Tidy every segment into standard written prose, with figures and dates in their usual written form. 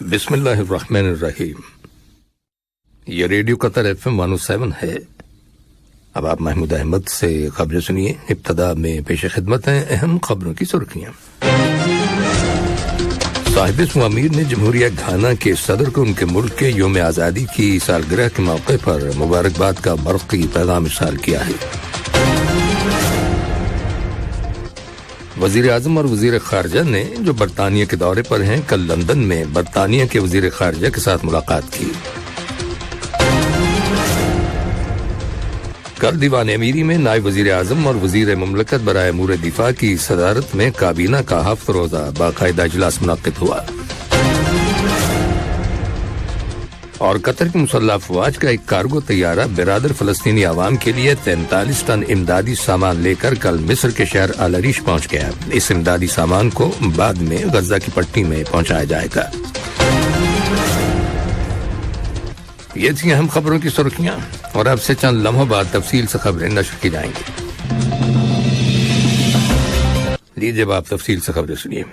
بسم اللہ الرحمن الرحیم۔ یہ ریڈیو قطر FM 107 ہے۔ اب آپ محمود احمد سے خبریں سنیے۔ ابتدا میں پیش خدمت ہیں اہم خبروں کی سرخیاں۔ صاحب اسم امیر نے جمہوریہ گھانا کے صدر کو ان کے ملک کے یوم آزادی کی سالگرہ کے موقع پر مبارکباد کا برقی پیغام ارسال کیا ہے۔ وزیر اعظم اور وزیر خارجہ نے جو برطانیہ کے دورے پر ہیں کل لندن میں برطانیہ کے وزیر خارجہ کے ساتھ ملاقات کی۔ کل دیوان امیری میں نائب وزیر اعظم اور وزیر مملکت برائے امور دفاع کی صدارت میں کابینہ کا ہفت روزہ باقاعدہ اجلاس منعقد ہوا۔ اور قطر کی مسلح افواج کا ایک کارگو طیارہ برادر فلسطینی عوام کے لیے 43 ٹن امدادی سامان لے کر کل مصر کے شہر العریش پہنچ گیا۔ اس امدادی سامان کو بعد میں غزہ کی پٹی میں پہنچایا جائے گا۔ یہ تھی اہم خبروں کی سرخیاں، اور اب سے چند لمحوں بعد تفصیل سے خبریں نشر کی جائیں گی۔ لیجیے اب آپ تفصیل سے خبریں سنیے۔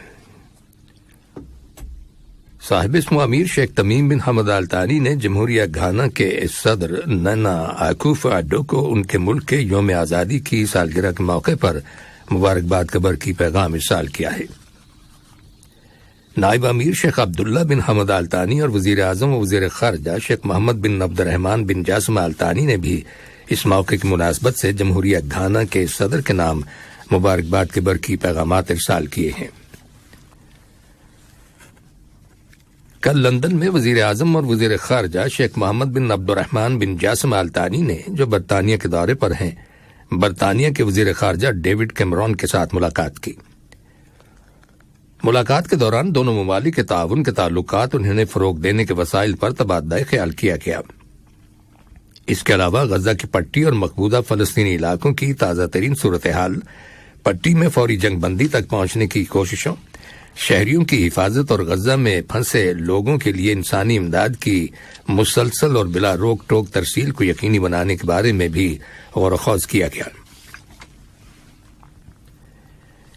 صاحب اسم امیر شیخ تمیم بن حمد آل ثانی نے جمہوریہ گھانا کے صدر نانا آکوفو آڈو کو ان کے ملک کے یوم آزادی کی سالگرہ کے موقع پر مبارکباد کا برقی پیغام ارسال کیا ہے۔ نائب امیر شیخ عبداللہ بن حمد آل ثانی اور وزیر اعظم و وزیر خارجہ شیخ محمد بن عبد الرحمن بن جاسم آل ثانی نے بھی اس موقع کی مناسبت سے جمہوریہ گھانا کے صدر کے نام مبارکباد کے برقی پیغامات ارسال کیے ہیں۔ کل لندن میں وزیر اعظم اور وزیر خارجہ شیخ محمد بن عبد الرحمن بن جاسم آل ثانی نے جو برطانیہ کے دورے پر ہیں برطانیہ کے وزیر خارجہ ڈیوڈ کیمرون کے ساتھ ملاقات کی۔ ملاقات کے دوران دونوں ممالک کے تعاون کے تعلقات اور انہیں فروغ دینے کے وسائل پر تبادلہ خیال کیا گیا۔ اس کے علاوہ غزہ کی پٹی اور مقبوضہ فلسطینی علاقوں کی تازہ ترین صورتحال، پٹی میں فوری جنگ بندی تک پہنچنے کی کوششوں، شہریوں کی حفاظت اور غزہ میں پھنسے لوگوں کے لیے انسانی امداد کی مسلسل اور بلا روک ٹوک ترسیل کو یقینی بنانے کے بارے میں بھی غور و خوض کیا گیا۔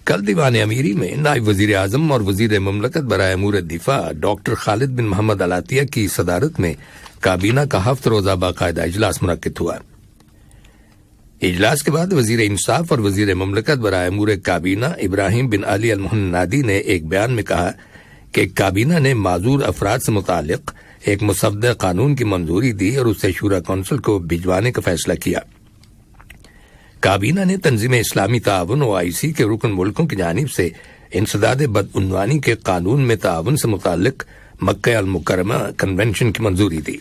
کل دیوان امیری میں نائب وزیر اعظم اور وزیر مملکت برائے امور دفاع ڈاکٹر خالد بن محمد العطیہ کی صدارت میں کابینہ کا ہفت روزہ باقاعدہ اجلاس منعقد ہوا۔ اجلاس کے بعد وزیر انصاف اور وزیر مملکت برائے امور کابینہ ابراہیم بن علی المہندی نے ایک بیان میں کہا کہ کابینہ نے معذور افراد سے متعلق ایک مسودہ قانون کی منظوری دی اور اسے شورا کونسل کو بھجوانے کا فیصلہ کیا۔ کابینہ نے تنظیم اسلامی تعاون OIC کے رکن ملکوں کی جانب سے انسداد بدعنوانی کے قانون میں تعاون سے متعلق مکہ المکرمہ کنونشن کی منظوری دی۔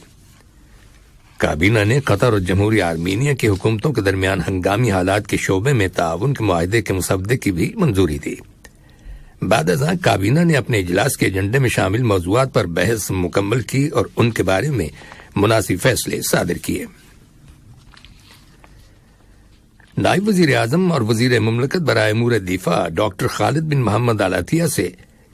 کابینہ نے قطر اور جمہوریہ آرمینیا کی حکومتوں کے درمیان ہنگامی حالات کے شعبے میں تعاون کے معاہدے کے مسودے کی بھی منظوری دی۔ بعد ازاں کابینہ نے اپنے اجلاس کے ایجنڈے میں شامل موضوعات پر بحث مکمل کی اور ان کے بارے میں مناسب فیصلے صادر کیے۔ نائب وزیر اعظم اور وزیر مملکت برائے امور دفاع ڈاکٹر خالد بن محمد العطیہ سے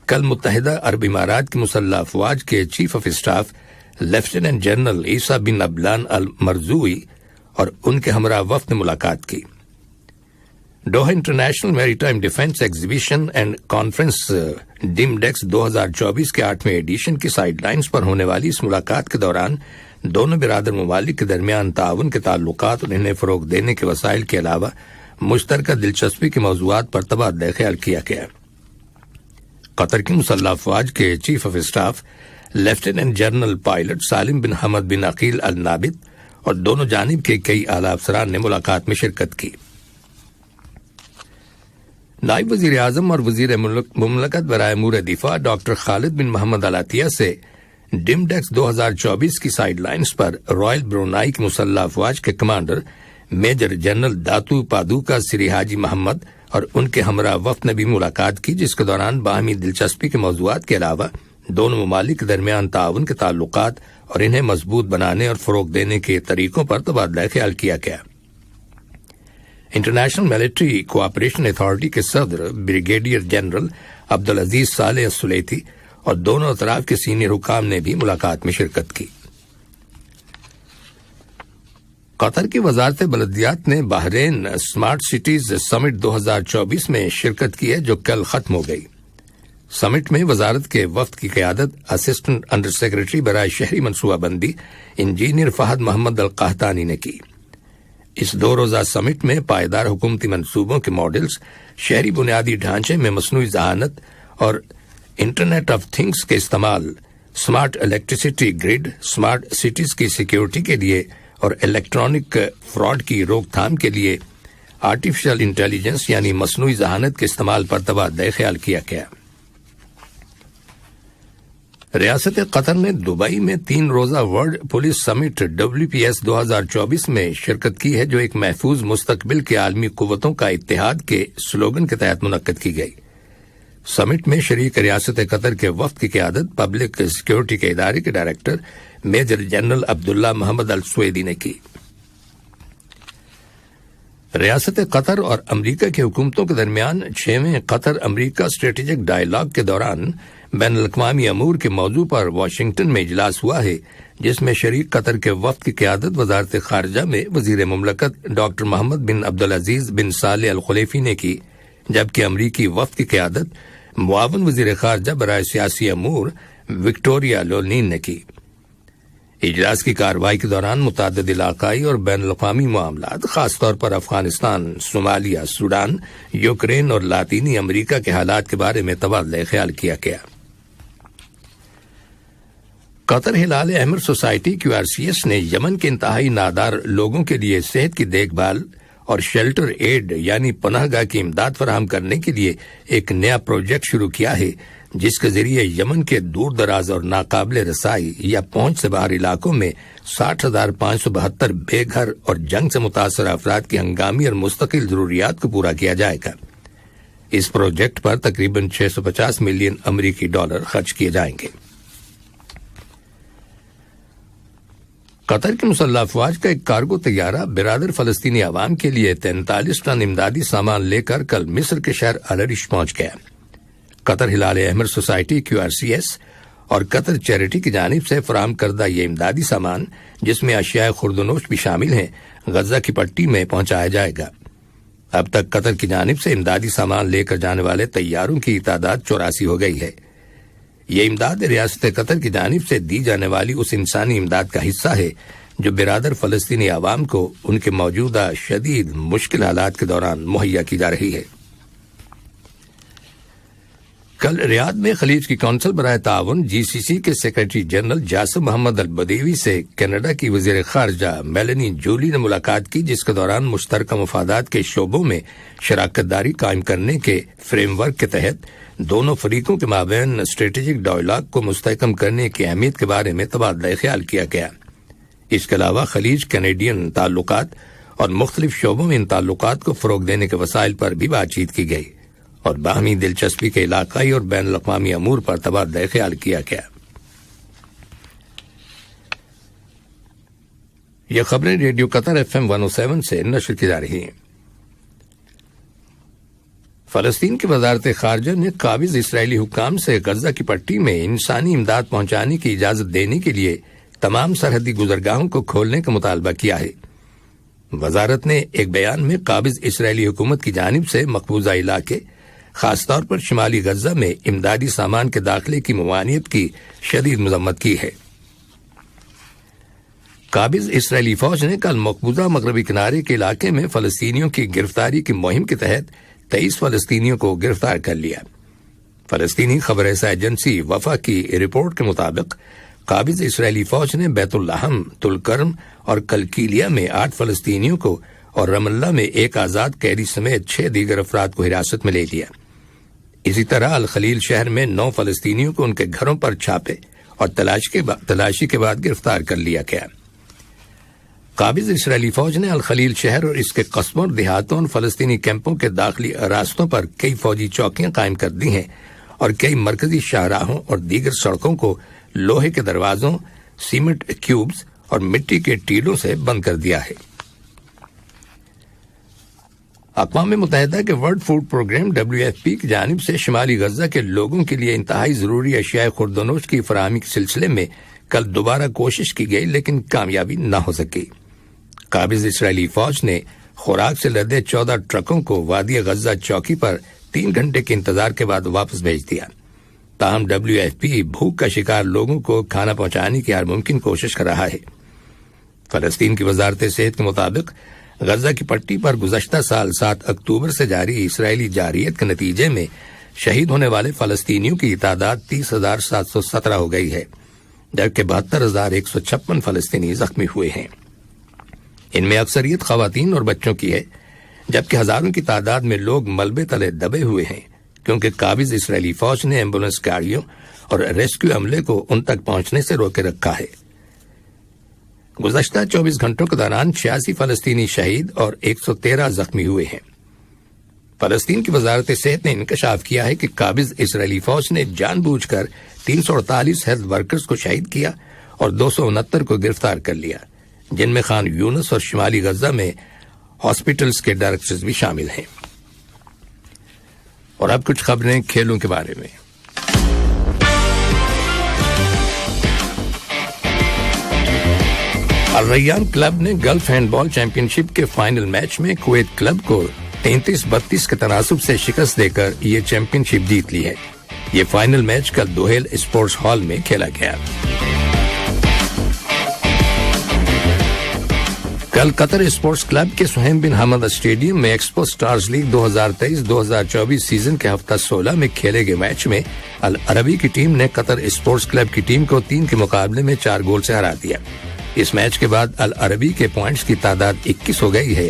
کل متحدہ عرب امارات کی مسلح افواج کے chief of staff lieutenant general عیسیٰ بن ابلان المرزوئی اور ان کے ہمراہ وفد نے ملاقات کی۔ Doha international maritime defence exhibition and conference DIMDEX 2024 کے 8ویں ایڈیشن کی سائیڈ لائنز پر ہونے والی اس ملاقات کے دوران دونوں برادر ممالک کے درمیان تعاون کے تعلقات اور انہیں فروغ دینے کے وسائل کے علاوہ مشترکہ دلچسپی کے موضوعات پر تبادلہ خیال کیا گیا۔ قطر کی مسلح افواج کے chief of staff lieutenant general pilot سالم بن حمد بن عقیل النابت اور دونوں جانب کے کئی اعلیٰ افسران نے ملاقات میں شرکت کی۔ نائب وزیر اعظم اور وزیر مملکت برائے امور دفاع ڈاکٹر خالد بن محمد العطیہ سے ڈیمڈیکس 2024 کی سائیڈ لائنز پر رائل برونائی کی مسلح افواج کے کمانڈر میجر جنرل داتو پادوکا سری حاجی محمد اور ان کے ہمراہ وفد نے بھی ملاقات کی، جس کے دوران باہمی دلچسپی کے موضوعات کے علاوہ دونوں ممالک کے درمیان تعاون کے تعلقات اور انہیں مضبوط بنانے اور فروغ دینے کے طریقوں پر تبادلہ خیال کیا گیا۔ انٹرنیشنل ملٹری کوآپریشن اتھارٹی کے صدر بریگیڈیئر جنرل عبدالعزیز صالح السلیتی اور دونوں اطراف کے سینئر حکام نے بھی ملاقات میں شرکت کی۔ قطر کی وزارت بلدیات نے بحرین اسمارٹ سٹیز سمٹ 2024 میں شرکت کی ہے، جو کل ختم ہو گئی۔ سمٹ میں وزارت کے وفد کی قیادت اسسٹنٹ انڈر سیکرٹری برائے شہری منصوبہ بندی انجینئر فہد محمد القحطانی نے کی۔ اس 2 روزہ سمٹ میں پائیدار حکومتی منصوبوں کے ماڈلز، شہری بنیادی ڈھانچے میں مصنوعی ذہانت اور انٹرنیٹ آف تھنگز کے استعمال، smart electricity grid, smart cities کی سیکیورٹی کے لیے اور الیکٹرانک فراڈ کی روک تھام کے لیے آرٹیفیشل انٹیلیجنس یعنی مصنوعی ذہانت کے استعمال پر تبادلہ خیال کیا گیا۔ ریاست قطر نے دبئی میں 3 روزہ ورلڈ پولیس سمٹ WPS 2024 میں شرکت کی ہے، جو ایک محفوظ مستقبل کے عالمی قوتوں کا اتحاد کے سلوگن کے تحت منعقد کی گئی۔ سمٹ میں شریک ریاست قطر کے وفد کی قیادت پبلک سیکیورٹی کے ادارے کے ڈائریکٹر میجر جنرل عبداللہ محمد السویدی نے کی۔ ریاست قطر اور امریکہ کی حکومتوں کے درمیان 6ویں قطر امریکہ اسٹریٹجک ڈائیلاگ کے دوران بین الاقوامی امور کے موضوع پر واشنگٹن میں اجلاس ہوا ہے، جس میں شریک قطر کے وفد کی قیادت وزارت خارجہ میں وزیر مملکت ڈاکٹر محمد بن عبدالعزیز بن صالح الخلیفی نے کی، جبکہ امریکی وفد کی قیادت معاون وزیر خارجہ برائے سیاسی امور وکٹوریا لونین نے کی۔ اجلاس کی کارروائی کے دوران متعدد علاقائی اور بین الاقوامی معاملات، خاص طور پر افغانستان، صومالیہ، سوڈان، یوکرین اور لاطینی امریکہ کے حالات کے بارے میں تبادلہ خیال کیا گیا۔ قطر ہلال احمر سوسائٹی QRCS نے یمن کے انتہائی نادار لوگوں کے لیے صحت کی دیکھ بھال اور شیلٹر ایڈ یعنی پناہ گاہ کی امداد فراہم کرنے کے لیے ایک نیا پروجیکٹ شروع کیا ہے، جس کے ذریعے یمن کے دور دراز اور ناقابل رسائی یا پہنچ سے باہر علاقوں میں 60,572 بے گھر اور جنگ سے متاثرہ افراد کی ہنگامی اور مستقل ضروریات کو پورا کیا جائے گا۔ اس پروجیکٹ پر تقریباً $650 ملین امریکی خرچ کیے جائیں گے۔ قطر کی مسلح افواج کا ایک کارگو طیارہ برادر فلسطینی عوام کے لیے 43 ٹن امدادی سامان لے کر کل مصر کے شہر العریش پہنچ گیا۔ قطر ہلال احمر سوسائٹی QRCS اور قطر چیریٹی کی جانب سے فراہم کردہ یہ امدادی سامان، جس میں اشیاء خوردونوش بھی شامل ہیں، غزہ کی پٹی میں پہنچایا جائے گا۔ اب تک قطر کی جانب سے امدادی سامان لے کر جانے والے طیاروں کی تعداد 84 ہو گئی ہے۔ یہ امداد ریاست قطر کی جانب سے دی جانے والی اس انسانی امداد کا حصہ ہے جو برادر فلسطینی عوام کو ان کے موجودہ شدید مشکل حالات کے دوران مہیا کی جا رہی ہے۔ کل ریاض میں خلیج کی کونسل برائے تعاون GCC کے سیکرٹری جنرل جاسم محمد البدیوی سے کینیڈا کی وزیر خارجہ میلنی جولی نے ملاقات کی، جس کے دوران مشترکہ مفادات کے شعبوں میں شراکت داری قائم کرنے کے فریم ورک کے تحت دونوں فریقوں کے مابین اسٹریٹجک ڈائیلاگ کو مستحکم کرنے کی اہمیت کے بارے میں تبادلہ خیال کیا گیا۔ اس کے علاوہ خلیج کینیڈین تعلقات اور مختلف شعبوں میں ان تعلقات کو فروغ دینے کے وسائل پر بھی بات چیت کی گئی اور باہمی دلچسپی کے علاقائی اور بین الاقوامی امور پر تبادلہ خیال کیا گیا۔ یہ خبریں ریڈیو قطر FM 107 سے نشر کی جا رہی ہیں۔ فلسطین کی وزارت خارجہ نے قابض اسرائیلی حکام سے غزہ کی پٹی میں انسانی امداد پہنچانے کی اجازت دینے کے لیے تمام سرحدی گزرگاہوں کو کھولنے کا مطالبہ کیا ہے۔ وزارت نے ایک بیان میں قابض اسرائیلی حکومت کی جانب سے مقبوضہ علاقے، خاص طور پر شمالی غزہ میں امدادی سامان کے داخلے کی ممانعت کی شدید مذمت کی ہے۔ قابض اسرائیلی فوج نے کل مقبوضہ مغربی کنارے کے علاقے میں فلسطینیوں کی گرفتاری کی مہم کے تحت 23 فلسطینیوں کو گرفتار کر لیا۔ فلسطینی خبر رساں ایجنسی وفا کی رپورٹ کے مطابق قابض اسرائیلی فوج نے بیت اللحم، تلکرم اور کلکیلیا میں 8 فلسطینیوں کو اور رم اللہ میں ایک آزاد قیدی سمیت 6 دیگر افراد کو حراست میں لے لیا۔ اسی طرح الخلیل شہر میں 9 فلسطینیوں کو ان کے گھروں پر چھاپے اور تلاشی کے بعد گرفتار کر لیا گیا۔ قابض اسرائیلی فوج نے الخلیل شہر اور اس کے قصبوں اور دیہاتوں اور فلسطینی کیمپوں کے داخلی راستوں پر کئی فوجی چوکیاں قائم کر دی ہیں اور کئی مرکزی شاہراہوں اور دیگر سڑکوں کو لوہے کے دروازوں، سیمنٹ کیوبز اور مٹی کے ٹیلوں سے بند کر دیا ہے۔ اقوام متحدہ کے ورلڈ فوڈ پروگرام WFP کی جانب سے شمالی غزہ کے لوگوں کے لیے انتہائی ضروری اشیاء خوردونوش کی فراہمی کے سلسلے میں کل دوبارہ کوشش کی گئی، لیکن کامیابی نہ ہو سکی۔ قابض اسرائیلی فوج نے خوراک سے لدے 14 ٹرکوں کو وادی غزہ چوکی پر 3 گھنٹے کے انتظار کے بعد واپس بھیج دیا۔ تاہم WFP بھوک کا شکار لوگوں کو کھانا پہنچانے کی ہر ممکن کوشش کر رہا ہے۔ فلسطین کی وزارت صحت کے مطابق غزہ کی پٹی پر گزشتہ سال 7 اکتوبر سے جاری اسرائیلی جارحیت کے نتیجے میں شہید ہونے والے فلسطینیوں کی تعداد 30,717 ہو گئی ہے، جبکہ 72,156 فلسطینی زخمی ہوئے ہیں۔ ان میں اکثریت خواتین اور بچوں کی ہے، جبکہ ہزاروں کی تعداد میں لوگ ملبے تلے دبے ہوئے ہیں، کیونکہ قابض اسرائیلی فوج نے ایمبولینس گاڑیوں اور ریسکیو عملے کو ان تک پہنچنے سے روکے رکھا ہے۔ گزشتہ 24 گھنٹوں کے دوران 86 فلسطینی شہید اور 113 زخمی ہوئے ہیں۔ فلسطین کی وزارت صحت نے انکشاف کیا ہے کہ قابض اسرائیلی فوج نے جان بوجھ کر 348 ہیلتھ ورکرز کو شہید کیا اور 269 کو گرفتار کر لیا، جن میں خان یونس اور شمالی غزہ میں ہاسپٹلز کے ڈائریکٹرز بھی شامل ہیں۔ اور اب کچھ خبریں کھیلوں کے بارے میں۔ الریان کلب نے گلف ہینڈ بال چیمپئن شپ کے فائنل میچ میں کویت کلب کو 33-32 کے تناسب سے شکست دے کر یہ چیمپئن شپ جیت لی ہے۔ یہ فائنل میچ کل دوحیل اسپورٹس ہال میں کھیلا گیا۔ کل قطر اسپورٹس کلب کے سہیم بن حمد اسٹیڈیم میں ایکسپو سٹارز لیگ 2023-2024 سیزن کے ہفتہ 16 میں کھیلے گئے میچ میں العربی کی ٹیم نے قطر اسپورٹس کلب کی ٹیم کو 3 کے مقابلے میں 4 گول سے ہرا دیا۔ اس میچ کے بعد العربی کے پوائنٹس کی تعداد 21 ہو گئی ہے،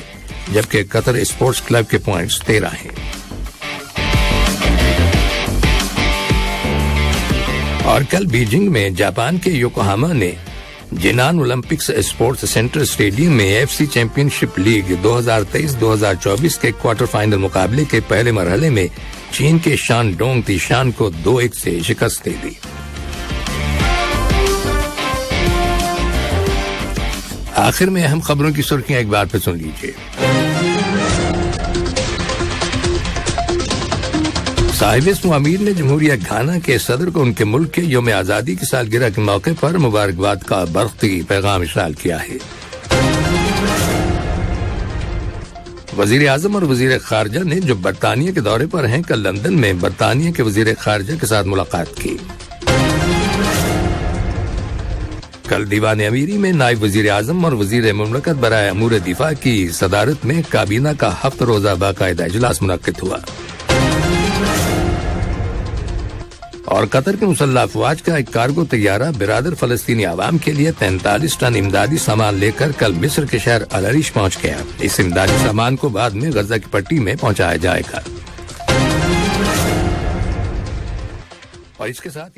جبکہ قطر اسپورٹس کلب کے پوائنٹس 13 ہیں۔ اور کل بیجنگ میں جاپان کے یوکوہاما نے جینان اولمپکس اسپورٹس سینٹر اسٹیڈیم میں AFC چیمپئن شپ لیگ 2023-2024 کے کوارٹر فائنل مقابلے کے پہلے مرحلے میں چین کے شان ڈونگ تیشان کو 2-1 سے شکست دے دی۔ آخر میں اہم خبروں کی سرخیاں ایک بار پھر سن لیجیے۔ صاحب اسم امیر نے جمہوریہ گھانا کے صدر کو ان کے ملک کے یوم آزادی کی سالگرہ کے موقع پر مبارکباد کا برخی پیغام ارسال کیا ہے۔ وزیر اعظم اور وزیر خارجہ نے جو برطانیہ کے دورے پر ہیں کل لندن میں برطانیہ کے وزیر خارجہ کے ساتھ ملاقات کی۔ کل دیوان امیری میں نائب وزیر اعظم اور وزیر مملکت برائے امور دفاع کی صدارت میں کابینہ کا 7 روزہ باقاعدہ اجلاس منعقد ہوا۔ اور قطر کے مسلح افواج کا ایک کارگو طیارہ برادر فلسطینی عوام کے لیے 43 ٹن امدادی سامان لے کر کل مصر کے شہر العریش پہنچ گیا۔ اس امدادی سامان کو بعد میں غزہ کی پٹی میں پہنچایا جائے گا۔ اور اس کے ساتھ